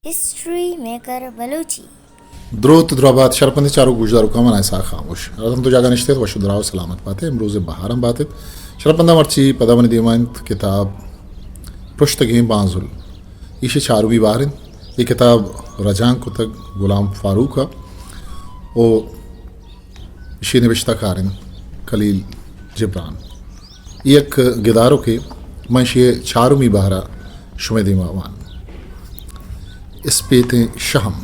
history maker Balochi द्रोत द्रबात शरपंदी Charu गुजदारू का मनायसा खामोश रतन तो जागा निश्चित वशुद्राव सलामत पाते इम्रोज बहारम बातें शरपंदा मर्ची पदावनी दीमांत किताब पुश्तगी बांजुल इशे चारूवी बारिन ये किताब रजान कुतग गुलाम फारूक ओ इशे निविश्ता कारिन कलील जिब्रान एक गिदारों के मंशे चारूमी बहरा शुमेदी मावान इस पेते शहम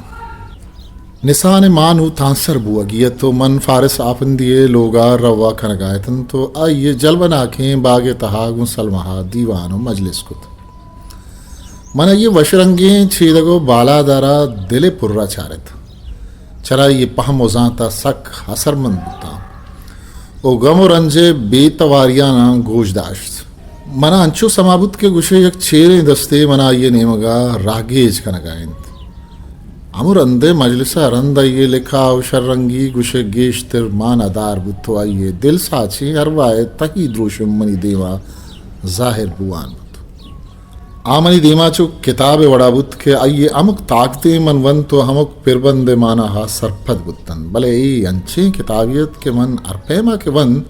निशान मानू तांसर बुआ गिया तो मन फारिस आपन दिए लोगा रवा खनगायतन तो आइए जलवन आँखें बागे तहागुं सलमहा दीवानो मजलिस कुत मन ये वशरंगे छेदगो बाला दारा दिले पुर्रा चारित चरा ये पहम उजाता सक हसरमंद बुता ओ गम रंजे बेतवारियाना गोशदाश्त मना अंचो समाबुत के गुशे एक छेरे दस्ते मना ये नेमगा रागेज खनगायंत अमुर अंदे मजलिसा रंदा ये लिखा शरंगी गुशे गेश तिर मान अदार बुत्तो आइए दिल साची अरवाए तही द्रोशम मनी देवा जाहिर बुआन बुत आमनी देमा चो किताब वड़ा बुत के आइए अमुक ताकते मनवन तो हमक पिरबंदे माना हा सरपद बुत्तन भले ई अंचे किताबियत के मन अरपेमा के वन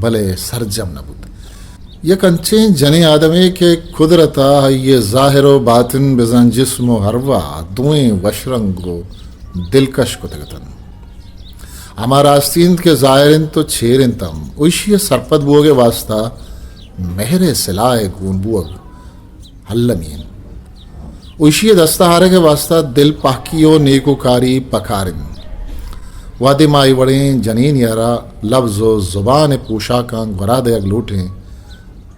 भले सरजम न बुत ये कंचे जने आदमे के कुदरता ये ज़ाहिरो बातिन बिजन जिस्मो हरवा दुएं वशरंगो दिलकश कुतगतन हमारा आस्तीन के ज़ाहिरिन तो छेरिन तम उइशिय सरपत बुओगे वास्ता मेहरे सिलाए गुन बुअग हल्लमीन उइशिय दस्ताहारे के वास्ता दिल पाकियो नेकोकारी पकारिन वादे माई वड़े जनीन यारा लफ्ज़ो ज़ुबान पोशाका वरादयग लूटें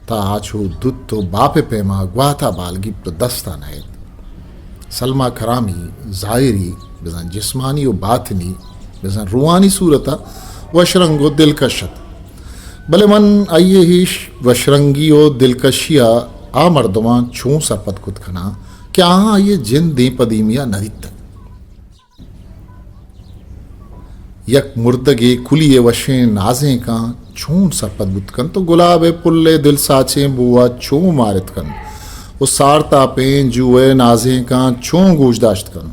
ताचो दुत्तो बापे पेमा ग्वाता बालगी तो दस्ता नए सलमा करामी जायरी बिजन जिस्मानी व बातनी बिजन रुआनी सूरता वशरंगो दिलकशत भले मन आइए ही वशरंगी व दिलकशिया आ मर्दमा छू सरपत खुद खना क्या आइए जिन दे पदीमिया नदी तक यक मुर्दगे कुलिए वशे नाजे का छून सरपत बुतकन तो गुलाबे पुल्ले दिल साचे बुआ छू मारित कन वो सारता पें जुए नाजे का छू गूजदाश्त कन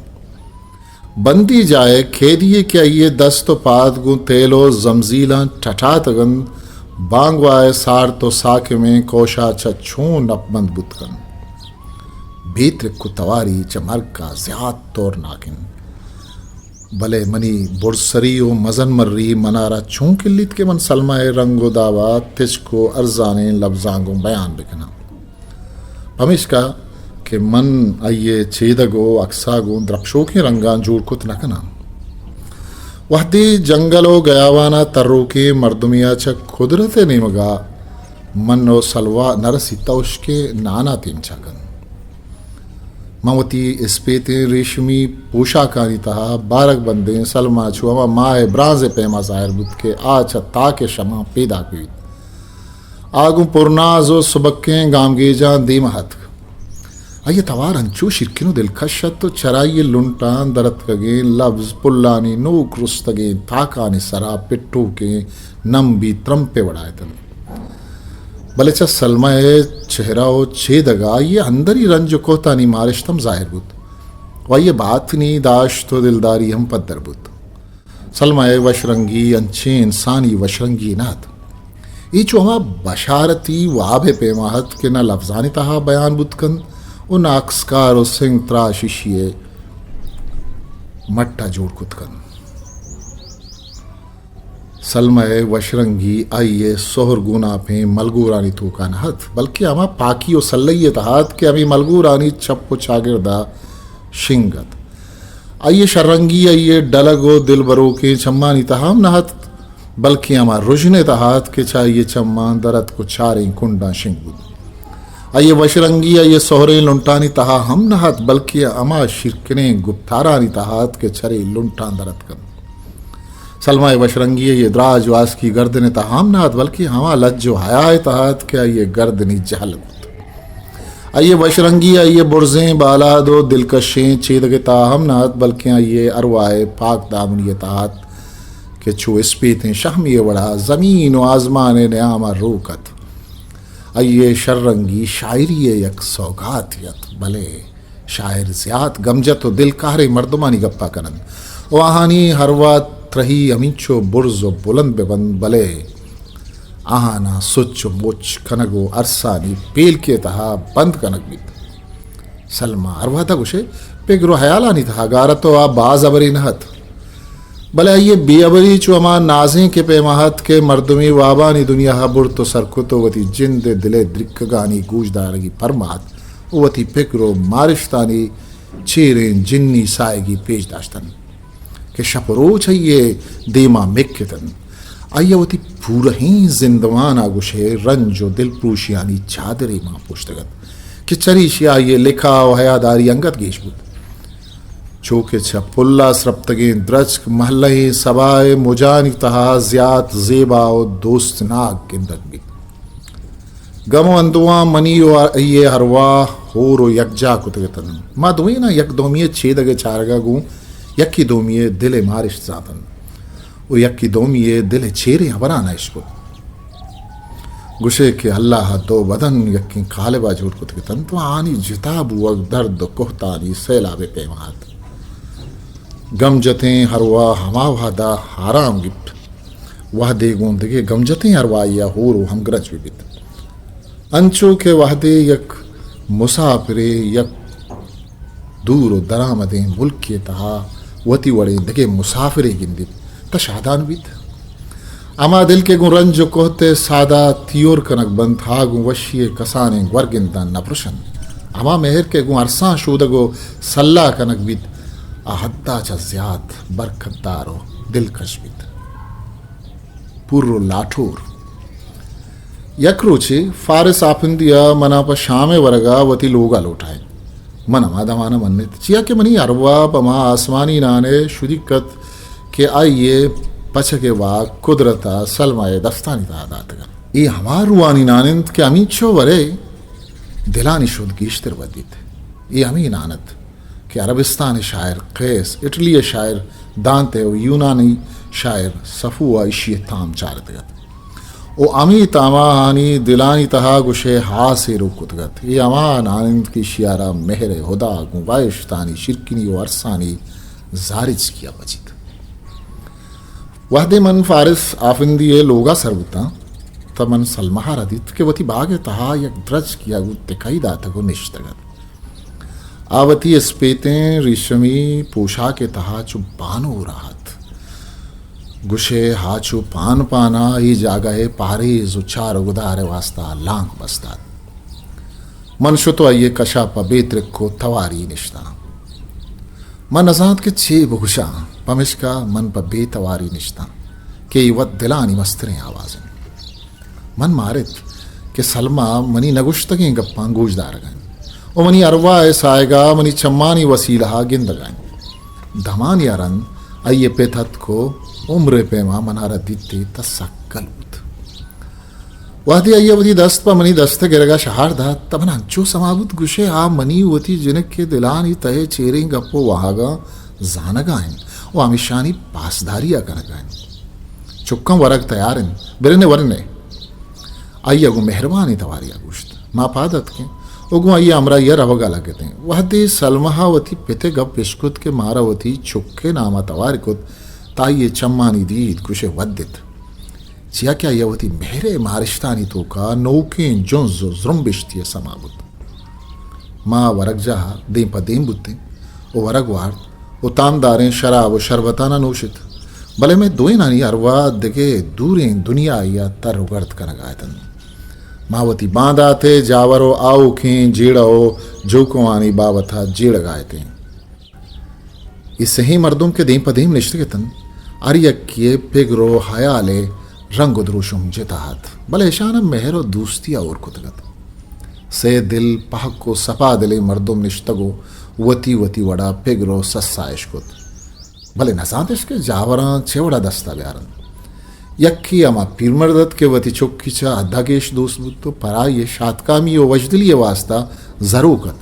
बंदी जाए खेदिए क्या ये दस्त पात गु तेलो जमजीला ठठा तगन बांगवाए सार तो साके में कोशा छू नपमंद बुतकन भीतर कुतवारी चमर का ज्याद तोर नाकिन भले मनी बुरसरी ओ मजन मर्री मनारा छू किल्लित के मन सलमाए रंगो दावा तिजको अर्जाने लफ्जांगो बयान बिकना हमेश का के मन आइए छेदगो अक्सागो द्रपशो के रंगान जोड़ कुत नकना वहदी जंगलो गयावाना तर्रो के मर्दुमिया छक खुदरत निमगा मन ओ सलवा नरसिता उसके नाना तीन छगन ममती इस्पेते रेशमी पोशाकानी तहा बारक बंदे सलमा छुआ माए ब्राजे पेमा जाहिर बुत के आछ ताके शमा पैदा की आगु पुरनाजो सुबक्के गामगेजा दीमहत आइए तवार अंचो शिरकिनो दिलकशत तो चराइए लुंटान दरत कगे लफ्ज पुल्लानी नोक रुस्तगे ताकानी सरा पिट्टू के नम भी त्रंपे वड़ायतन भले चा सलमाए चेहरा ओ छेदगा ये अंदर ही रंज कोतानी मारिश्तम जाहिर बुत वा ये बात नी दाश तो दिलदारी हम पद्दर बुत सलमाए वशरंगी अंचे इंसानी वशरंगी नात ये चो हमा बशारती वाबे पेमाहत के ना लफ्जानी तहा बयान बुतकन उन अक्सकार सिंह त्रा शिशिये मट्टा जोड़ कुतकन सलमाए वशरंगी आइए सोहर गुना पे मलगूरानी तो का नहत बल्कि अमा पाकी और सल्लैये तहात के अभी मलगूरानी छप्पो चागिरदा शिंगत आइए शरंगी आइए डलगो दिल बरो के चम्मानी तहाम नहत बल्कि अमा रुजने तहात के चाहिए चम्मा दरत को चारे कुंडा शिंगुद आइए वशरंगी आइए सोहरे लुंटानी तहा हम नहत बल्कि अमा शिरकने गुप्तारानी तहात के छरे लुंटा दरत कन सलमाए वशरंगी ये द्राज वास की गर्दने तहाम नात बल्कि हमा लज्जो हयाए तहात क्या ये गर्दनी जहलत आइए वशरंगी आइए बुरजें बाला दो दिलकशें छेद के ताहम नात बल्कि आइए अरवाए पाक दामनी तहात के छो स्पीतें शहमी वड़ा ज़मीन व आज़माने न्यामा रोकत आइए शर्रंगी शायरी यक सौगातियत भले शायर ज़्यात गमजत व दिल कहरे मर्दमानी गप्पा करन वहानी हरवा त्रही अमीचो बुर्ज व बुलंद बेबंद बले आहाना सुच मोच कनगो अरसानी पेल के तहा बंद कनक बीत सलमा अरवा था गुशे पेगरो हयाला नहीं था गारा तो आ बाज अबरी नहत भले ये बेअबरी चुमा नाजें के पेमाहत के मर्दमी वाबानी दुनिया बुर तो सरकुतो वती जिंद दिले द्रिक्गानी गूजदारगी परमात वती पेगरो मारिश्तानी चेरें जिन्नी साएगी पेश दाश्तन के शपरो चाहिए देमा मिक्कतन आयवती पूरही जिंदवाना गुशे रंजो दिल प्रूशियानी चादरे मां पुश्तगत कि चरीशिया ये लिखा हयादारी अंगत गेशबुत चौके पुल्ला सरप्तगे द्रचक महल्ले सबाए मुजानी तहा ज़्यात ज़ेबा और दोस्त नाग गिंदक भी गमो अंदुआ मनी ये हरवा होरो यकजा कुतगतन मा दुई ना यक दोमिये छेदगे चारगा गु यक्की दोमिये दिले मारिश जातन और यक्की दोमिये दिले चेरे हबराना इसको गुशे के अल्लाह दो बदन यक्की काले बाजूर कुतगतन तो आनी जिताबु अग दर्द कोहतानी सैलाबे पेमात गमजतें हरवा हमा वादा हाराम गिफ्ट वह दे गोंदगे गमजतें हरवा या होरो हम ग्रज विबित अंचो के वादे यक मुसाफिरे यक दूर दरामदे मुल्क के तहा वती वड़े दगे मुसाफिरे गिंदित तशादानवित अमा दिल के गुरन जो कहते सादा तियोर कनक बंद था गु वशिये कसाने वर्गिंदा नप्रशन अमा मेहर के गु अरसा शोदगो सल्ला कनक बित आहद्दा ज़्यात बरकतदारो दिलकश बित पुर्रो लाठोर यक्रोचे फारस आफिंदिया मना पर शामे वरगा वती लोगा लोटाए मन मादमाना मन्ने चिया के मनी अरवा पमा आसमानी नाने शुदिकत के आइए पछके वा कुदरता सलमाए दस्तानी दादातगा ये हमार रुआनी नानंत के अमीचो वरे दिलानी शुद्ध गिश्तर वदित ये अमी नानत कि अरबिस्तानी शायर कैस इटली शायर दांते और यूनानी शायर सफुआ इशिय ताम चारतगत ओ अमी तामाहानी दिलानी तहा गुशे हा से रुकुतगत ये अमान आनंद की शियारा मेहरे हुदा गुवाइशतानी शिरकिनी और अरसानी जारिज किया बचित वहदे मन फारिस आफिंदिये लोगा सरबुता तमन सलमहा रदित के वती बागे तहा यक द्रज किया गु तिकाई दातगु निश्तगत आवती स्पेतें रेशमी पोशाके तहा चु बानो राहत गुशे हाचु पान पाना ही जागहे पारे जुचार गुदारे वास्ता लांग बस्तात मनशु तो ये कशा पबेत्र को तवारी निश्ता मन अजाद के छे बहुशा पमिश्का मन पर बेतवारी निश्ता के वत दिलानी मस्तरें आवाज़ें मन मारित के सलमा मनी नगुश्तगे गप्पा गूजदार गए ओ मनी अरवा सायगा मनी चम्मानी वसीला गिंदगाएं धमान यारन अये पेथत को उम्र पेमा मनारा दित्ते तसक्कलूत वादी अय्यवती दस्त पर मनी दस्त गिरगा शहार दा तबना जो समाबुत गुशे आ मनी वती जिनक के दिलानी तय चेरे गप्पो वहागा जानगाएं ओ आमिशानी पासदारिया करगाएं चुक्कम वरग तैयारन बिरने वरने अय्यगु मेहरबानी तवारिया गुश्त मा पादत के ओगु अय्या अमरा यर अवगा लगते वह दे सलमहावती पिते गप पिशकुत के मारावती चुक्के नामा तवारिकुत ताइये चम्मानी दीद कुशे वद्दित चिया क्या यवती मेहरे मारिश्तानी तो का नौके जोंजो जुम्बिश्तिय समाबुत माँ वरग जहा दें पदें बुत्ते ओ वरग वार ओ तामदारें शराब व शरबताना नोशित भले में दोए नानी अरवा दिगे दूरें दुनिया या तर उगर्द का नगायतन मावती बांधा थे जावरो आओ खें जेड़ो जोकुआनी बावथा जेड़ गायते इससे ही मर्दों के दें पदें निश्चितन अरियक्ये पेगरो हयाले रंग द्रोशुम जेताहत भले शानम मेहरो दूस्तिया और कुतगत से दिल पहक को सपा दिले मर्दुम निश्तगो वती वती वड़ा पेगरो सस्साइश कुत भले नसातिश के जावरा छेवड़ा दस्ता ब्यारन यक्की अमा पीरमर्दत के वती चुक्की चा अधागेश दोस्त तो परा ये शातकामी व वजदली वास्ता जरूकत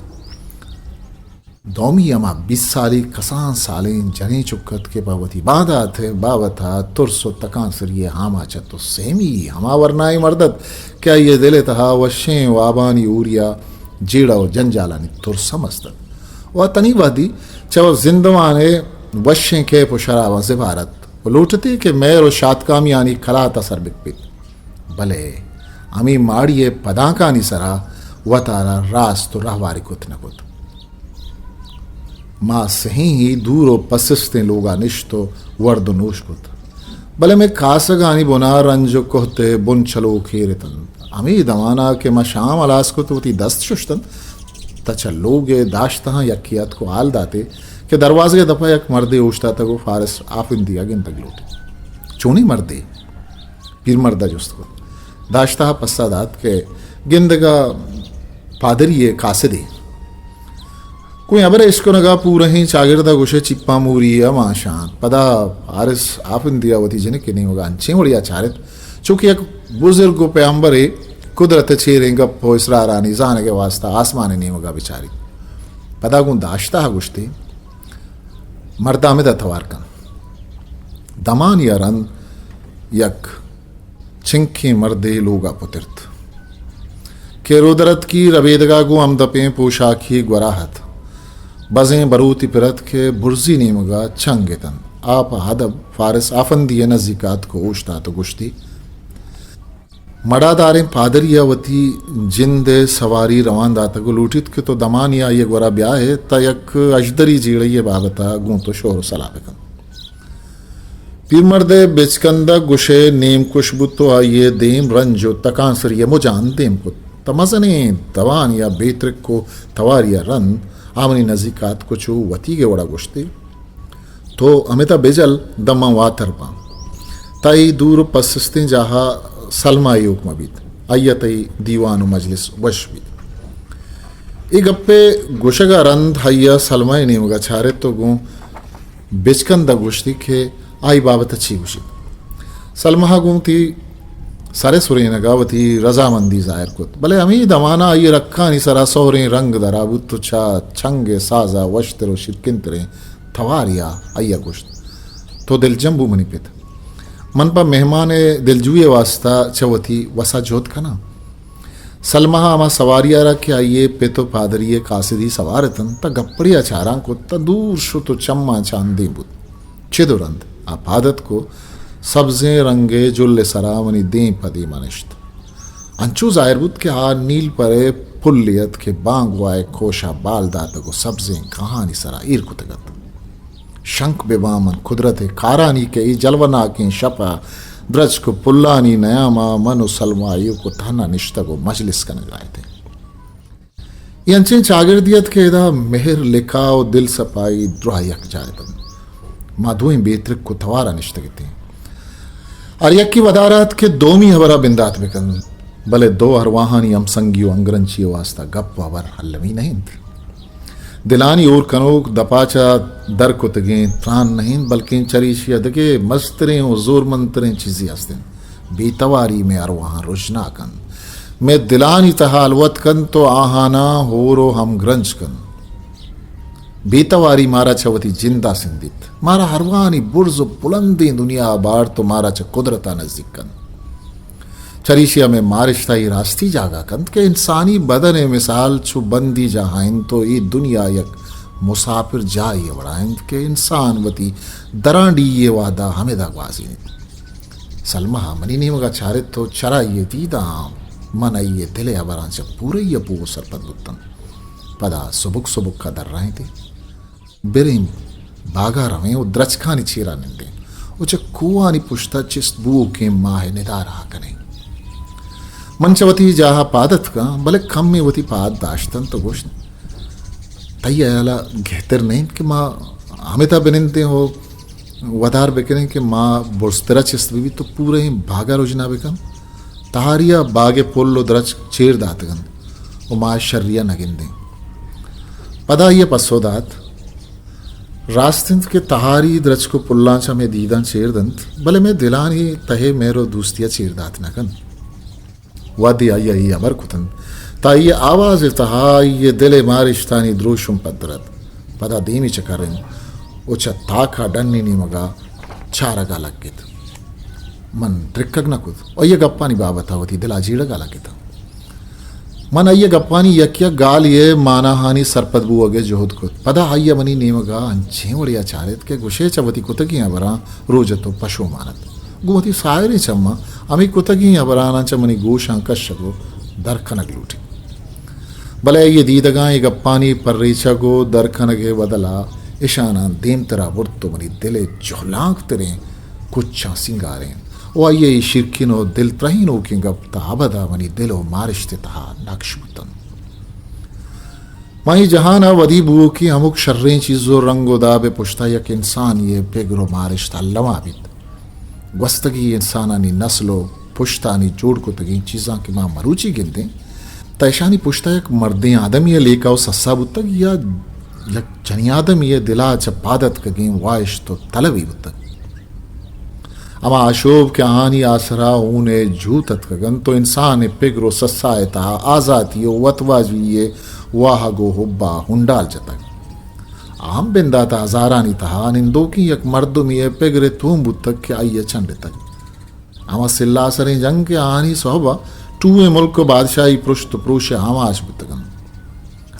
दौमी अमा 20 साली कसान सालें जने चुक्कत के बावती बाधा थे बावथा तुरसो तकां सरिये हामा चतो सेमी हमा वरनाई मर्दत क्या ये दिले तहा वशें वाबानी ऊरिया जेड़ा व जंजालानी तुर समस्तत व तनी वादी चव जिंदवाने वशें के पुशरावा से भारत वो लूटते कि मेर शातकामी यानी खला तसर बिकपित भले अमी माड़िए पदाकानी सरा व तारा रास तो रहवारी कुत न कुत माँ सही ही दूर पसिस्ते लोगा निश्तो वर्द नूश कुत भले में कासगानी बुना रंजो कोहते बुन चलो खेरतन अमी दवाना के माँ शाम अलास को तो दस्त शुश्तन तच लोगे दाश्ता यकियत को आल दाते कि दरवाजे के दफा यक मर्दे उछता तक वो फारस आफिन दिया गिन तक लूटे चोनी मर्दे पीर मर्दा जुस्त को दाश्ता पस्सा दात के गिंदगा पादरी ये कासदे कोई अबर इसको नगा पूरा ही चागिरदा गुशे चिप्पा मूरी या माशान पदा आरिस आफिन दिया वती जने के नहीं होगा अंचे वड़िया चारित चूंकि एक बुजुर्ग पैगंबर है कुदरत छेरे गप हो इसरारानी जाने के वास्ता आसमान नहीं होगा बेचारी पदा गुन दाश्ता गुश्ती मर्दा में दथवार कन दमान या रन यक चिंकी मर्दे लोगा पुतिर्त के रुदरत की रवेदगा गु अमदपे पोशाखी ग्वराहत बजें बरूती पिरत के बुर्जी नीमगा छंगेतन आप हदब फारिस आफंदी नजीकात को ओशता तो गुश्ती मड़ादारें पादरियावती जिंदे सवारी रवान दाता को लूटित के तो दमानिया ये गोरा ब्याह है तयक अजदरी जीड़िए बाबता गूं तो शोर सलाबकन पीर मर्दे बेचकंदा गुशे नीम खुशबुतो आइए देम रंजो तकांसर ये मुजान देम को तमजने दवान या बेतरक को तवारिया रन आमनी नजीकात को चो वती के वड़ा गुश्ते तो अमिता बेजल दमा वातर पा ताई दूर पसस्ते जहा सलमा योग मबीत अय्यतई दीवान मजलिस वशबीत ई गप्पे गुशगा रंध हय्या सलमा नहीं होगा छारे तो गु बेचकन द गुश्ती के आई बाबत अच्छी गुशी सलमा गुम थी सारे सुरे नगावती रजामंदी जाहिर कुत भले हमी दमाना ये रखा नहीं सरा सोहरे रंग दरा बुत्तुचा छंगे साजा वश्तरो शिकिंतरे थवारिया अय्या गुश्त तो दिल जंबू मनी पित मन पर मेहमान दिलजुए वास्ता चवती वसा जोत खना सलमा आमा सवारिया रखे आइए पे तो पादरिये कासिदी सवारतन त गप्पड़िया चारा को त दूर शु तो चम्मा चांदी बुत चिदुरंद आपादत को सब्जे रंगे जुल्ले सरावनी दे पदी मनिश्त अंचू जाहिर बुत के आ नील परे पुल्लियत के बांग वाए खोशा बाल दात को सब्जे कहानी सरा ईर कुतगत शंख बेबामन कुदरत कारानी के ई जलवना के शपा ब्रज को पुल्लानी नयामा मनु सलमायु को थाना निश्ता को मजलिस कन गाए थे ये अंचे चागिरदियत के दा मेहर लिखाओ दिल सपाई द्रायक जायतन माधुई बेतरक को थवारा निश्ता थे और यक की वदारत के दोमी हवरा बिंदात बेकन भले दो हरवाहानी हम संगियो अंग्रंची वास्ता गप वर हल्लमी नहीं थी दिलानी और कनोक दपाचा दर को तगे त्रान नहीं बल्कि चरीशिया दगे मस्तरें और जोर मंतरें चीज़ी हस्तिन बेतवारी में अरवाहां रुजना कन मैं दिलानी तहालवत कन तो आहाना होरो हम ग्रंज कन बेतवारी मारा चवती जिंदा सिंदित मारा हरवानी बुर्ज बुलंदी दुनिया बार तो मारा च कुदरता नजदीक कन चरीशिया में मारिश्ता ही रास्ती जागा कंत के इंसानी बदन मिसाल छु बंदी जहाइन तो ये दुनिया यक मुसाफिर जाइए बड़ाइन के इंसान वती दरांडी ये वादा हमें दागवाजी नहीं सलमा मनी नहीं मगा चारित तो चरा ये दीदा मन ये दिले अबरां से पूरे ये पू सरपत बुतन पदा सुबुक सुबुक का दर रहे थे बिरिम बागा रहे वो द्रचखानी चीरा निंदे उचे कुआनी पुश्ता चिस बू के माह निदारा कने मंचवती जहा पादत का भले खम में वती पाद दाश्तन तो गोश्त तैयाला घेतर नहीं कि माँ हमें बिनते हो वधार बेकने कि माँ बुरस्तरा चिस्त भी तो पूरे ही भागा रोजना बेकम तहारिया बागे पोल्लो द्रच चेर दातगन वो माँ शर्रिया नगिंदे पदा ये पसोदात रास्तिंत के तहारी द्रच को पुल्लांचा में दीदान चेर दंत भले में दिलान ही तहे मेरो दूस्तिया चेर दात नकन वादी आइया ही अमर कुतन ताइये आवाज तहा ये दिले मारिश्तानी द्रोशुम पद्रत पदा दीमी चकरें उचा ताका डन्नी नी मगा चारगा लगित मन ट्रिक्कग न कुत और ये गप्पा नी बाबता होती दिला जीड़गा लगित मन अय्य गप्पानी यक्य गाल ये माना हानी सरपदबू अगे जोहद को पदा अय्य मनी नेमगा अंचे वड़िया चारित के गुशे चवती कुतगी अबरा रोजतो पशु मानत गुमती सायरी चम्मा अमी कुतगी अबराना चमनी गोशां कशगो दरखनगलूटी भले ये दीदगा ये गप्पानी पर्रीचगो दरखनगे बदला इशाना देम तरा वुर्तो मनी दिले जोलांक तरे कुछ सिंगारें ओ आइए शिरकिनो दिल त्रहीनो की गप्ता अबदा मनी दिलो मारिश्ते तहा नक्शमुतन माही जहाना वदी बुओ की अमुक शर्रें चीज़ों रंगो दाबे पुश्ता यक इंसान ये पेगरो मारिश्ता लमाबित वस्तगी इंसानानी नस्लो पुश्तानी जोड़ को तगी चीज़ां की मां मरूची गिनते तैशानी पुश्ता यक मर्दे आदम ये लेकाओ सस्सा बुतक या यक जनी आदम ये दिला चपादत कगी वाइश तो तलवी बुतक अमा अशोभ के आहानी आसरा ऊने झूतत कगन तो इंसान पिगरो सस्साए तहा आजातियो वतवाजिये वाहगो हुब्बा हुंडाल जतक आम बिंदा ता हजारानी तहा निंदो की यक मर्दुमिये पिगरे तुम बुतक के आइये चंड तक अमा सिल्ला सरें जंग के आहानी सोहबा टूए मुल्क बादशाही पृष्ठ पुरुष आमाश बुतगन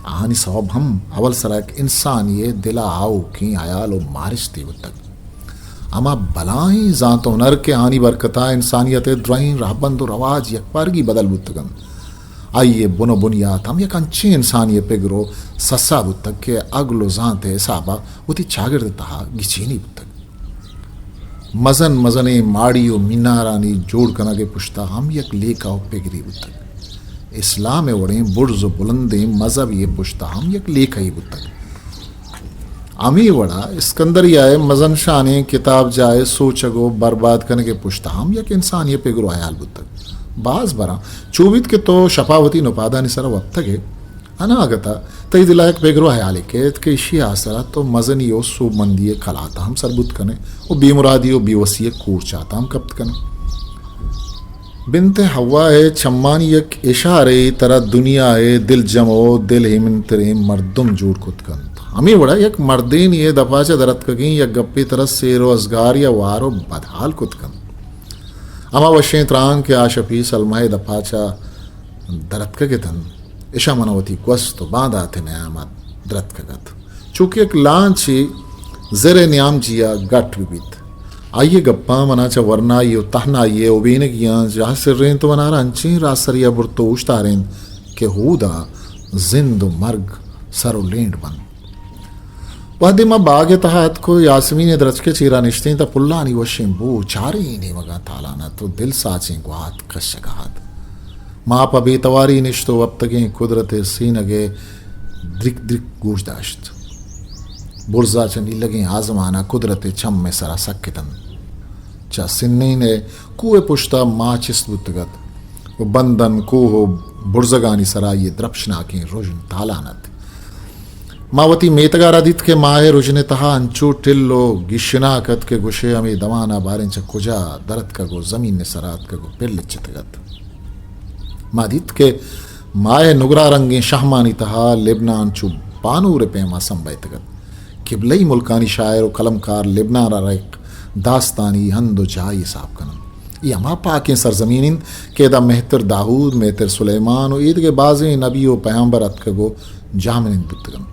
आहानी सोहब हम अवल सरक इंसान ये दिला आओ की आयालो मारिश्ती बुतक अमा बलाई जातो नर के आनी बरकता इंसानियत द्रहीन राहबंद रवाज यकबारगी बदल बुतगन आइए बुनो बुनियाद हम यक अंचे इंसानिय पिगरो सस्सा बुतक के अगलो जाते साबा उती चागिर तहा गिचीनी बुतक मजन मजने माड़ियो मीनारानी जोड़ कनागे पुश्ता हम यक लेकाओ पिगरी बुतक इस्लाम वड़े बुर्ज बुलंदे मजहब ये पुश्ता हम यक लेका ही बुतक अमी वड़ा इसकंदरियाए मजन शाने किताब जाए सोचगो बर्बाद करने के पुश्ता हम यक इंसान ये पेगरो आयाल बुतक बाज बरा चोबित के तो शपावती नुपादा निसरा वक्तगे अनागता तई दिलायक पेगरो आयाल के इशी आसरा तो मजनियो सो मंदिये खलाता हम सरबुत कने वो बेमुरादियो बेवसिये कूर चाहता हम कब्त कने बिनते हवा है छम्मानी यक इशारे तरह दुनिया है दिल जमो दिल हिमंतरे मर्दुम जोड़ कुतकन हमें बड़ा एक मर्देन ये दफाचा दरत कगी या गप्पी तरह सेरो असगार या वारो बदहाल कुतकन अमा वशें त्रांग के आशपी सलमाए दफाचा दरत कगे तन इशा मनवती क्वस्तो बांधा थे नयामत दरत कगत चूंकि एक लांची जरे न्याम जिया गट विबित आइए गप्पा मनाचा वरना ये तहना ये ओबेने किया जहाँ से रें तो मनारा अंची रासरिया बुरतो उश्तारें के हुदा जिंदो मर्ग सरो लेंड बन वहदिमा बागे तहत को यासमीन दरज के चीरा निश्चित पुल्लानी वशिम बू चारी ने मगा तालाना तो दिल साचे ग्वात कशगात माप बेतवारी निश्तो अब तक कुदरत सीनगे द्रिक द्रिक गूजदाश्त बुर्जा चनी लगे आजमाना कुदरत छम में सरा सक्कितन चा सिन्नी ने कुए पुश्ता माचिस बुतगत वो बंदन को हो बुर्जगानी सरा ये द्रप्शना की रोजन तालानत मावती मेतगारादित के माहे रुजने तहा अंचो टिल्लो गिशनाकत के गुशे अमी दमाना बारें च कुजा दरत का गो जमीन ने सरात का गो पिल चितगत मादित के माहे नुगरा रंगे शाहमानी तहा लेबनान चु पानूर पेमा संबैतगत किबलई मुल्कानी शायर कलमकार लेबनान रैक दास्तानी हंदो जाई साहब कनम ये अमा पाकें सरजमीन के दा मेहतर दाऊद मेहतर सुलेमान और ईद के बाज़े नबी व पैगंबर अत का गो जामिन बुतगन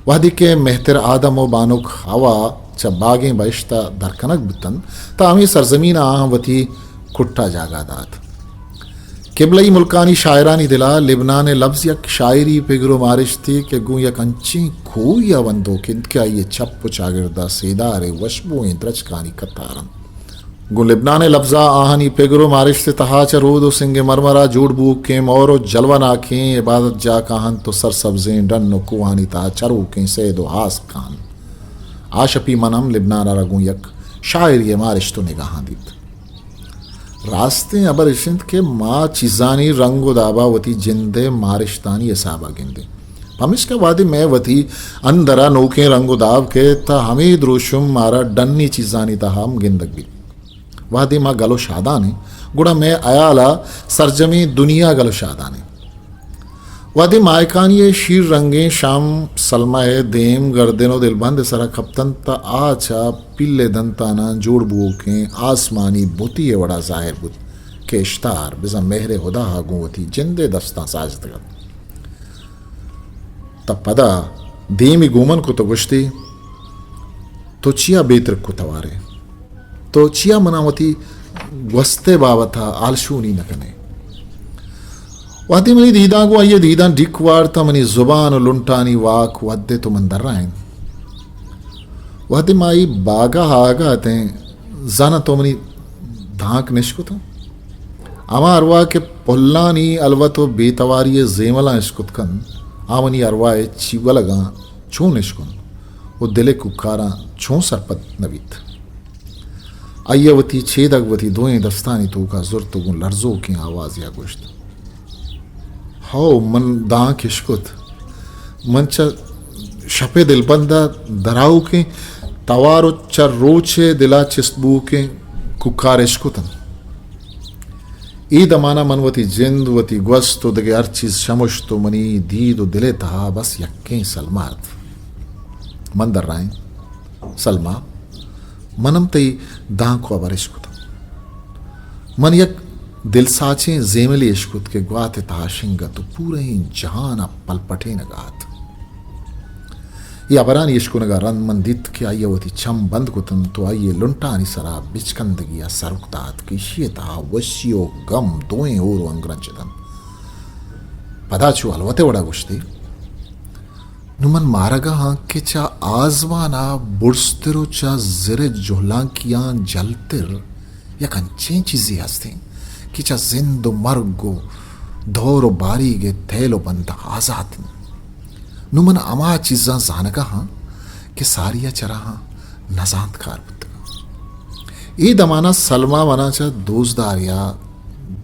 वहदी के मेहतर आदम व बानुक हवा च बागें बहिश्ता दरकनक बुतन तामी सरजमीन आहवती कुट्टा जागादात किबलई मुल्कानी शायरानी दिला लिबनान लफ्ज यक शायरी पिगरो मारिश थी के गु यक अंची खूया वंदो किंद क्या ये छप चागिरदा सेदारे वशबो इंद्रचकानी कतारन गु लिबनान लफ्जा आहनी पिगरो मारिश से तहा चरोदो सिंगे मरमरा जूड़ बूक के मोरो जलवन आँखें इबादत जा काहन तो सर सब्जें डन कुआनी ता चरू के सेदो हास खान आशपी मनम लिबनान रगू यक शायर ये मारिश तो निगाहां दीत रास्ते अबर इशिंद के माँ चीज़ानी रंगो दाबावती जिंदे मारिशतानी साबा गिंदे हमिश के वादे मैं वती अंदरा नोके रंगो दाब के ता हमें द्रोशुम मारा डन्नी चीज़ानी ता हम गिंदक भी वादे माँ गलो शादाने गुड़ा मैं अयाला सरजमी दुनिया गलो शादाने वादे मायकानी शीर रंगे शाम सलमाए देम गर्देनो दिलबंद सरा खपतन ता आचा पिल्ले दंताना जोड़ बुओ के आसमानी बुती वड़ा जाहिर बुत केशतार बिजा मेहरे खुदा गुवती जिंदे दस्ता साजतगत तब पदा देमी गुमन को तो गुश्ती तो चिया बेतर को तवारे तो चिया मनावती वस्ते बावता आलशूनी नकने वादी मनी दीदा को आइए दीदा डिकवारता मनी जुबान लुंटानी वाक वद्दे तो मंदर राइन वादी माई बागा हागा ते जाना तो मनी धाक निश्को तो आमा अरवा के पोल्लानी अलवतो बेतवारी जेमला इश्कुत कन आमनी अरवाए चिवलगा चो निश्कुन वो दिले कुकारा चो सरपत नवीत अय्यवती छेदगवती दोएं दस्तानी तो का जुर्त गुन लर्जो की आवाज या गोश्त हाउ मन दांक इश्कुत मंचा शपे दिलबंदा दराऊ के तवारो चर रोचे दिला चिस्तबू के कुकार इश्कुतन ई दमाना मनवती जिंदवती ग्वस्त तो दगे हर चीज शमुश तो मनी दीद दिले तहा बस यक्के सलमात मंदर राय सलमा मनम तई दांको अबर इश्कुत मन यक दिल साचे जेमली इश्कुत के ग्वाते ताशिंग तो पूरे ही जहान पलपटे नगात ये अबरानी इश्कु नगा रन मंदित के आइए वती छम बंद कुतन तो आइए लुंटानी सरा बिचकंदगिया सरुकतात की शीता वशियो गम दोएं और अंग्रंचदन पदाचु अलवते वड़ा गुश्ती नुमन मारगा हाँ के चा आजवाना बुर्स्तिरो चा जिरे जोलांकियां जलतिर या कंचें चीज़ी हस्ती कि चा जिंदो मर्गो धोरो बारी गे थैलो बंदा आजाद नुमन अमा चीज़ा जानका हाँ कि सारिया चरा हाँ नजांत कार बुद्ध ये दमाना सलमा वना चा दोस्तदार या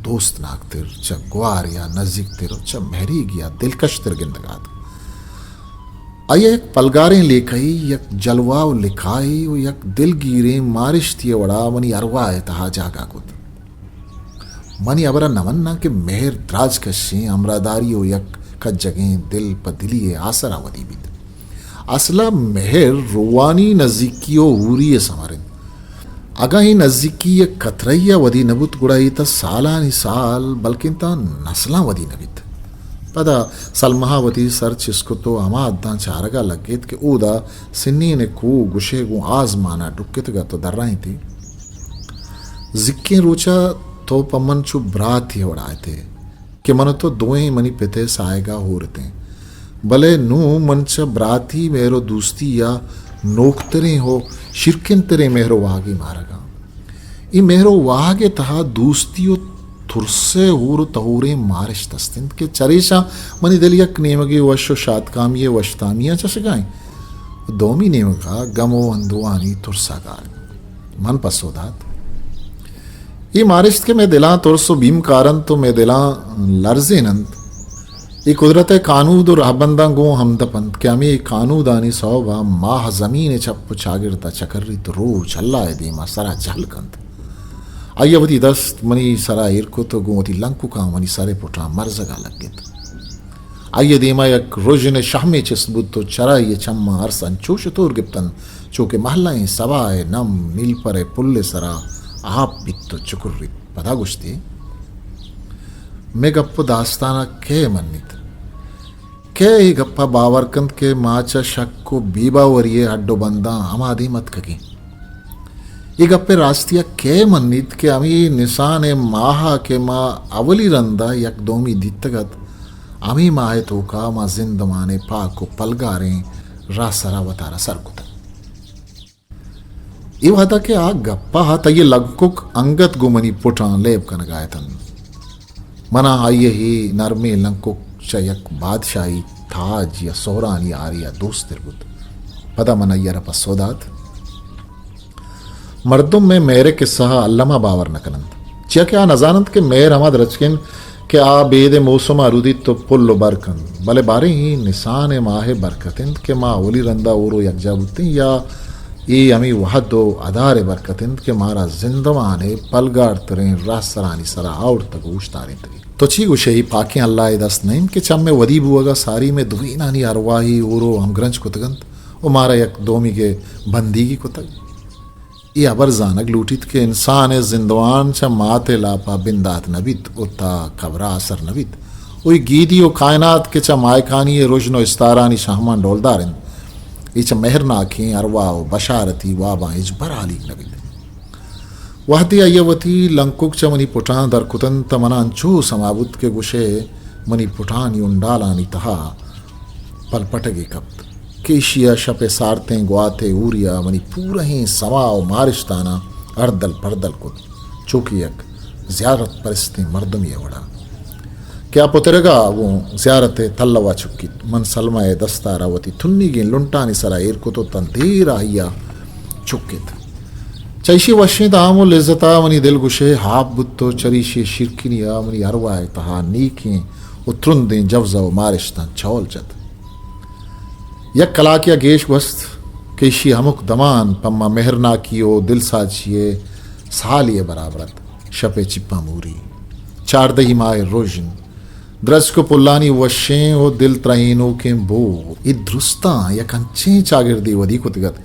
दोस्त नाकतिर चा ग्वार या नजदीक तिरो चा महरी गया दिलकश तिर गिंदगात आये एक पलगारें लेकई यक जलवाव लिखाई वो यक दिलगीरे मारिश थिए वड़ा मनी अरवाए तहा जागा कुत मनी अबरा नवन्ना के मेहर द्राज कशी अमरादारी हो यक का जगह दिल पदिलिए आसरा वदी बीत असला मेहर रुवानी नजदीकियो हुरी समारिन अगा ही नजदीकी ये कतरैया वदी नबुत गुड़ाई ता सालानी साल बल्कि ता नस्ला वदी नबित पदा सलमहावती सर चिस्को तो अमा अद्दा चारगा लगेत के ऊदा सिन्नी ने को गुशे गु आजमाना डुक्कित गा तो दर्राई थी जिक्के रोचा तो पमन चु ब्रात ही उड़ाए थे कि मन तो दोएं मनी पिते साएगा हो रते भले नू मंच ब्राती मेरो दोस्ती या नोकतरे हो शिरकिन तेरे मेहरो वागे मारगा ई मेहरो वागे तहा दोस्तियो थुरसे हूर तहूरे मारिश तस्तिन के चरेशा मनी दलियक नेमगे वशो शातकामिये वशतामिया चशगाएं दोमी नेमगा गमो अंदुआनी तुरसागार मन पसोदात ये मारिश के मैं दिला तुरसो भीम कारण तो मैं दिला लर्जे नंद ये कुदरत कानूद और रहबंदा गो हमदपंत क्या मैं कानूदानी सौबा माह जमीन चप्प चागिरता चकर्री तो रोज अल्लाह दीमा सरा झलकंत अय्यवती दस्त मनी सरा इरको तो गोती लंकु का मनी सारे पुट्रा मर्जगा लगित अय्य दीमा यक रोजने शामे चिस्बुत तो चरा ये चम्मा अरसन चोश तोर गिप्तन चोके महलाएं सवाए नम नील परे पुल्ले सरा आप बित्तो चुकुर्री पदा गुश्ती मैं गप्प दास्ताना के मन्नित के ही गप्पा बावरकंत के माचा शक को बीबा वरिये अड्डो बंदा हमादी मत कगी ये गप्पे रास्तिया के मन्नित के अमी निशाने माहा के माँ अवली रंदा यक दोमी दित्तगत अमी माहे तो का माँ जिंदमाने पा को पलगारें रासरा वतारा सरकुता इवादा के आ गप्पा हाथ ये लगकुक अंगत गुमनी पुटा लेब कन गायतन मना आइए ही नरमे लंकुक चयक बादशाही थाज या सोरानी आरिया दोस्त तिरगुत पदा मना यरा पसोदात मर्दुम में मेरे किस्सा अल्लमा बावर नकलंत चिया क्या नजानत के मेर हमद रचकिन के आ बेदे मौसम अरुदी तो पुल्लो बरकन भले बारे ही निशान माहे बरकतिन के माँ ओली रंदा ओरो यकजाबुत्ती या ये अमी वहदो अदारे बरकतिन के मारा जिंदवाने पलगार तरें रासरानी सरा आउट तक उश्तारे तरी तो ची गुशे पाके अल्लाह दस नहीं के चम में वदी बुआगा सारी में दुई नानी अरवाही ओरो हमग्रंज कुतगंत ओ मारा यक दोमी के बंदी की कुतग ये अबर जानक लूटित के इंसान जिंदवान च माते लापा बिंदात नबित उता कबरा असर नबित ओई गीदी ओ कायनात के च मायकानी रोजनो इस्तारानी शाहमान डोलदारिन etch मेहरनाखी Arwa O बशारती Baba is बराली नबित वहती अय्यवती लंकुक च मनी पुटान दर कुतन तमना अंचू समाबुत के गुशे मनी पुटान युंडालानी तहा पलपटगी कप्त केशिया शपे सारते ग्वाते ऊरिया मनी पूरा ही समाओ मारिश्ताना अर्दल परदल कुत चौकियक ज़ियारत परिस्थिति मर्दम ये वड़ा क्या पुतरेगा वो ज़ियारत तल्लवा चुकी मन सलमा दस्ता रावती थुन्नी गिन लुंटानी सरा एर को तो तंदीरा हिया चुकित चैशी वशी तामो लिज़्ज़ता मनी दिल गुशे हाब बुत्तो चरीशी शिरकिनिया मनी अरवाए तहा नीकी उतरुंदे जवज़ाव मारिश्तान चौल जत यक कलाकिया गेश वस्त केशी हमुक दमान पम्मा मेहरना कियो दिल साचिए सालिए बराबरत शपे चिप्पा मूरी चार दही माए रोजन द्रज को पुल्लानी वशें ओ दिल त्रहीनों के बो इद्रुस्ता यक अंचे चागिर्दी वदी कुतगत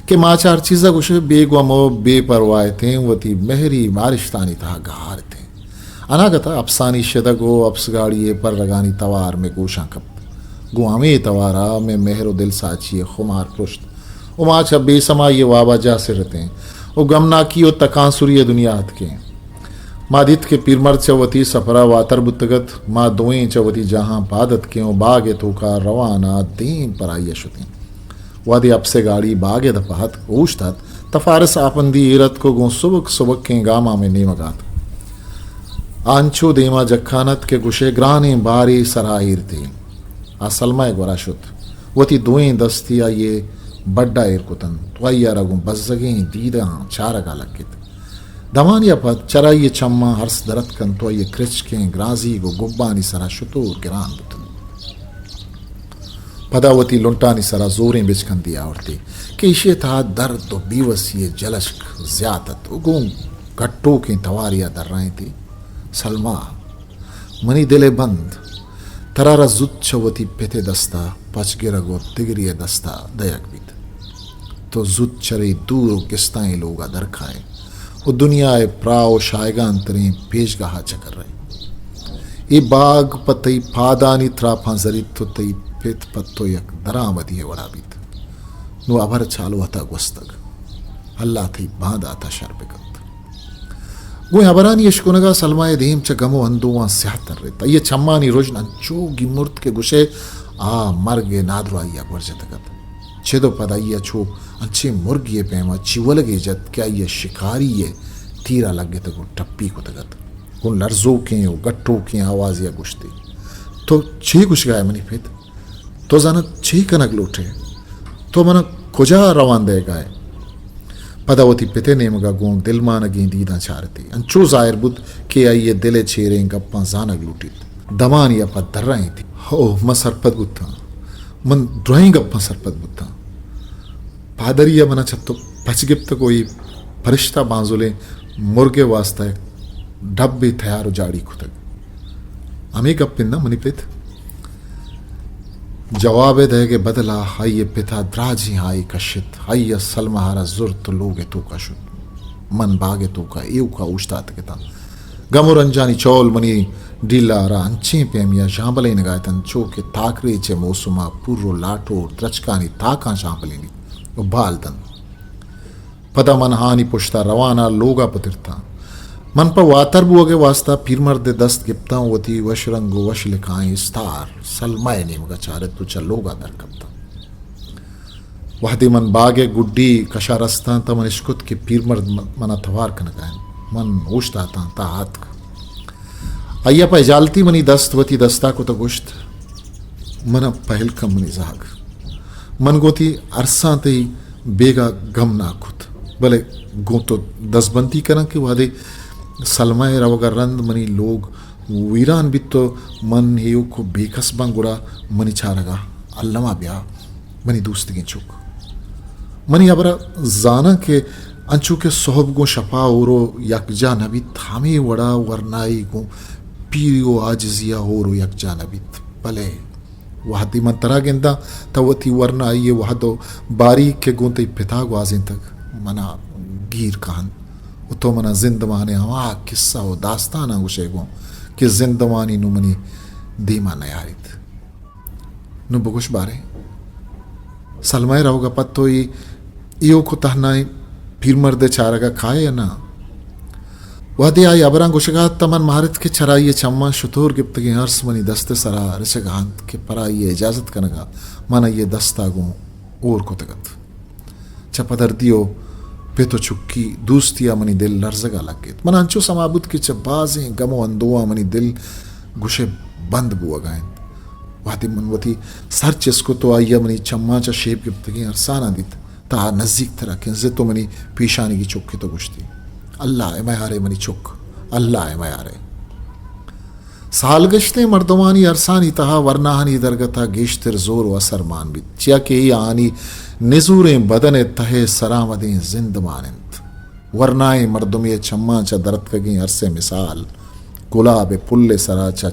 के माँ चार चीज़ा कुछ बेगवमो बेपरवाह थे वती मेहरी मारिश्तानी था गार थे अनागता अफसानी शदगो अप्स गाड़िए पर रगानी तवार में गोशा कप गुआमे तवारा में मेहरो दिल साचिए खुमार पुष्ट उमा छ बेसमा ये वाबा जा से रहते ओ गमना की ओ तकांसुरी दुनियात के मादित के पीरमर चवती सफरा वातर बुतगत माँ दोएं चवती जहां पादत के ओ बागे तो का रवाना दें पर आइय शुति वादे अब से गाड़ी बागे दपहत ऊष्तात तफारस आपंदी इरत को गो सुबक सुबक के गामा में नेमगात आंचो देमा जखानत के गुशे ग्राने बारी सराइर थे असलमा गोराशुत वती दोएं दस्तिया ये बड्डा इरकुतन त्वैया रगु बज़्ज़गें दीदा चारगा लकित दमानिया पद चराइये चम्मा हर्स दरत कन त्वैये क्रिच के ग्राजी गो गुब्बानी सरा शुतूर गिरान बुतन पदावती लुंटानी सरा जोरें बिचकन दिया औरती कि इशे था दर्द बीवसी जलश्क ज़्यादत उगूं गट्टों की तवारिया दर रही थी सलमा मनी दिले बंद तरारा जुच्छवती पेते दस्ता पचगिरगो तिगरिय दस्ता दयक बीत तो जुच्छरे दूर किस्ताएं लोगा दर खाए वो दुनिया प्राव शायगान तरें पेशगाहा चकर रहे ये बाग पतई फादानी त्राफा जरी तो तई पेत पत्तो यक दरामदी है वड़ा बीत नो अभर चालू हता गुस्तग अल्लाह थी बांधा था शर्पिकत वो अबरानी यशकुनगा सलमाए देम च गमो अंदुआ स्यातर रहता ये चम्मानी रोजन अंचो गिमुर्त के गुशे आ मर्गे नादुआइया वर्जतगत छेदो पदाइया छो अच्छे मुर्गिए पेमा चिवलगे जत क्या ये शिकारी ये तीरा लगे तक टप्पी को तगत उन लर्जों के गट्टों की आवाज या गुश्ती तो छे कुछ गाय मनी फित तो जाना छे कनक लूटे तो मन कुजा रवान दे गाय पदावती पिते नेमगा गो दिल मानगी दीदा चारती अंचो जाहिर बुद्ध के आई ये दिले छेरे गप्पा जानग लूटी दमान या पद दर रही थी हो म सरपत बुद्धा मन ड्राइंग गप्पा सरपत बुद्धा पादरिया मना छत्तो पचगिप्त कोई फरिश्ता बांजुले मुर्गे वास्ता डब्बे तैयार जाड़ी खुतग अमी गप्पिन मनी पित जवाब दे के बदला हाइये पिता द्राजी हाई कशित हाइये सलमहारा जुर तो लोगे तो का शुद्ध मन बागे तो का एव का उश्तात के ता गमुरंजानी चौल मनी डीला रा अंचे पेमिया जांबले नगायतन चो के ताकरे चे मौसुमा पूर्रो लाटो त्रचकानी ताका जांबलेनी बालदन पदा मन हानि पुश्ता रवाना लोगा पतिरता मन पर वातर बुआगे वास्ता फिर मर्द दस्त गिप्ता वती वशरंगो वश लिखाएं स्तार सलमाए ने मगा चारे तो चलोगा दर कप्ता वहदे मन बागे गुड्डी कशा रस्ता ता मन इश्कुत के पीर मर्द मना थवार कन गायन मन होशता ता हाथ अय्या पे जालती मनी दस्त वती दस्ता को तो गुश्त मन पहल कम मनी जाग मन गोती अरसा ते बेगा गम ना खुद भले गो तो दसबंती करन के वादे सलमाए रवगर रंद मनी लोग वीरान भी तो मन हेयो को बेकस बंगुड़ा मनी चारगा अल्लमा ब्या मनी दोस्ती की चुक मनी अबरा जाना के अंचु के सोहब गो शपा ओरो यकजा नबी थामे वड़ा वरनाई गो पीरियो आजिजिया ओरो यकजा नबी भले वहती मन तरा गेंदा तवती वरना ये वह दो बारी के गोंते पिता गो आजिन तक मना गीर कान तो मना जिंदमाने हवा किस्सा हो दास्ताना गुशे गो कि जिंदमानी नु मनी दीमा नयारित नु बगुश बारे सलमाय रहोगा पत्तो इयो को तहनाई पीर मर्दे चारगा खाए या ना वादी आई अबरा गुशगा तमन महारत के चराइये चम्मा शुतूर गिप्तगी हर्स मनी दस्ते सरा रिशगांत के पराइये इजाजत कनगा माना ये दस्ता गो और को तगत चपदर दियो पे तो चुक्की दूस्तिया मनी दिल लर्जगा लगे मन अंचो समाबुत की चबाजे गमो अंदुआ मनी दिल गुशे बंद बुआ गायन वादी मनवती सर चिस्को तो आइया मनी चम्मा चा शेप गिप्तगी अरसाना दित ता नजदीक तरह किंजे तो मनी पीशानी की चुक्की तो गुश्ती अल्लाह ए मयारे मनी चुक अल्लाह ए मयारे सालगश्ते मर्दमानी अरसानी तहा वरनाहानी दरगता गेश्तर जोर व असरमान भी चिया के ही आनी निजूरें बदने तहे सरामदें जिंदमानंत वरनाए मर्दुमिये चम्मा चा दरत कगी अरसे मिसाल गुलाबे पुल्ले सरा चा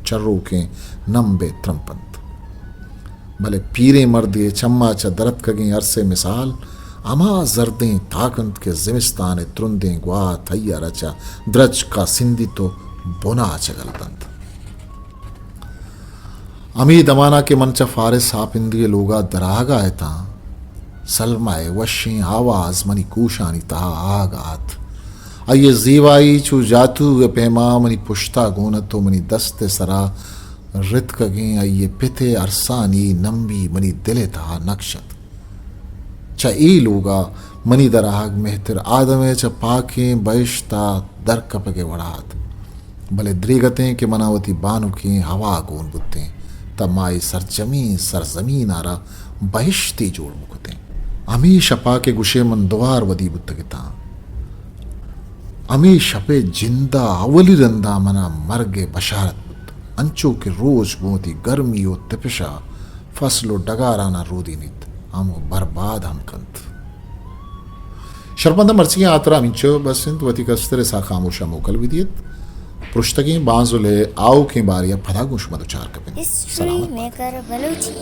चर्रो के नम्बे त्रंपंत भले पीरे मर्दे चम्मा चा दरत कगी अरसे मिसाल अमा जर्दें ताकंत के जिमिस्तान त्रुंदें ग्वा थैया रचा द्रज का सिंधी तो बोना चगलतंत अमी दमाना के मनचा फारिस हापिंदी लोगा दरागा है ता सलमाए वशी आवाज मनी कूशानी तहा आगात आइए जीवाई चू जातू पेमा मनी पुश्ता गोनतो मनी दस्ते सरा रित कगे आइए पिते अरसानी नंबी मनी दिले तहा नक्शत चा ई लोगा मनी दराग मेहतर आदमे चा पाके बैश्ता दर कपके वड़ात भले द्रिगतें के मनावती बानु की हवा गोन बुत्ते तमाई सरजमीन आरा बहिश्ती जोड़ मुकते अमी शपा के गुशे मन द्वार वदी बुत्तगिता अमी शपे जिंदा अवली रंदा मना मरगे बशारत बुत अंचो के रोज बोती गर्मी ओ तिपिशा फसलो डगाराना रोदी नित हम बर्बाद हम कंत शर्पंदा मर्ची आतरा मिंचो बसिंत वती कस्तरे सा खामोशा मोकल विदियत पृष्ठकी बाजुले आओ के बारिया फदा गुश मदचार कपिन हिस्ट्री मेकर बलूची